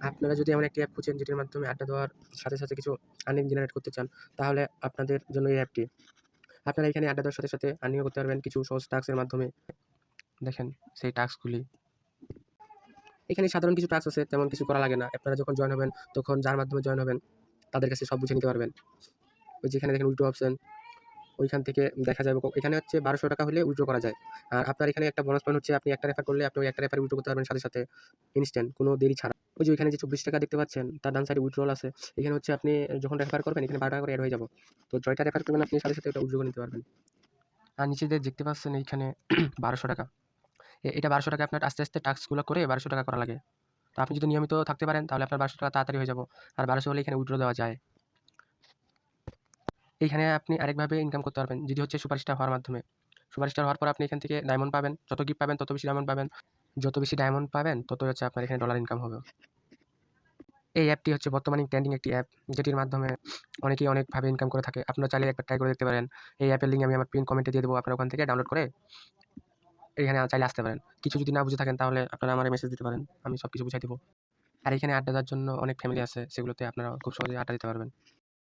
আপনারা যদি এমন একটি অ্যাপ খুঁজেন যেটির মাধ্যমে আড্ডা দেওয়ার সাথে, সাথে কিছু আর্নিং জেনারেট করতে চান, তাহলে আপনাদের জন্য এই অ্যাপটি। আপনারা এখানে আড্ডা দেওয়ার সাথে, সাথে আর্নিংও করতে পারবেন কিছু সহজ টাস্কের মাধ্যমে। দেখেন সেই টাস্কগুলি। এখানে সাধারণ কিছু টাস্ক আছে, তেমন কিছু করা লাগে না। আপনারা যখন জয়েন হবেন, তখন যার মাধ্যমে জয়েন হবেন, তাদের কাছে সব বুঝে নিতে পারবেন। ওই যেখানে দেখেন উইথড্র অপশন, ওইখান থেকে দেখা যাবে এখানে হচ্ছে 1200 টাকা হলে উইথড্র করা যায়। আর আপনার এখানে একটা বোনাস পয়েন্ট হচ্ছে আপনি একটা রেফার করলে আপনি ওই একটা রেফারে উইথড্র করতে পারবেন সাথে, সাথে ইনস্ট্যান্ট কোনো দেরি ছাড়া। ওই যে ওইখানে যে 24 টাকা দেখতে পাচ্ছেন, তার ডান সাইডে উইথড্রল আছে। এখানে হচ্ছে আপনি যখন রেফার করবেন, এখানে 12 টাকা করে এড হয়ে যাবে। তো জয়টা রেফার করবেন আপনি সাথে, সাথে ওটা উইথড্র করে নিতে পারবেন। আর নিচে যে দেখতে পাচ্ছেন এইখানে 1200 টাকা। এটা 1200 টাকা আপনার আস্তে, আস্তে টাস্কগুলো করে 1200 টাকা করা লাগে। তো আপনি যদি নিয়মিত থাকতে পারেন তাহলে আপনার 1200 টাকা তাড়াতাড়ি হয়ে যাবে। আর 1200 হলে এখানে উইথড্র দেওয়া যায়। এইখানে আপনি আরেকভাবে ইনকাম করতে পারবেন, যেটি হচ্ছে সুপারস্টার হওয়ার মাধ্যমে। সুপারস্টার হওয়ার পর আপনি এখান থেকে ডায়মন্ড পাবেন। যত গিফট পাবেন তত বেশি ডায়মন্ড পাবেন। যত বেশি ডায়মন্ড পাবেন ততই হচ্ছে আপনার এখানে ডলার ইনকাম হবে। এই অ্যাপটি হচ্ছে বর্তমানে ট্রেন্ডিং একটি অ্যাপ, যেটির মাধ্যমে অনেকেই অনেকভাবে ইনকাম করে থাকে। আপনারা চাইলে একবার ট্রাই করে দেখতে পারেন। এই অ্যাপের লিঙ্ক আমি আমার পিন কমেন্টে দিয়ে দেবো। আপনারা ওখান থেকে ডাউনলোড করে এখানে চাইলে আসতে পারেন। কিছু যদি না বুঝে থাকেন তাহলে আপনারা আমারে মেসেজ দিতে পারেন। আমি সবকিছু বুঝাই দিব। আর এখানে আড্ডা দেওয়ার জন্য অনেক ফ্যামিলি আছে, সেগুলোতে আপনারা খুব সহজেই আড্ডা দিতে পারবেন।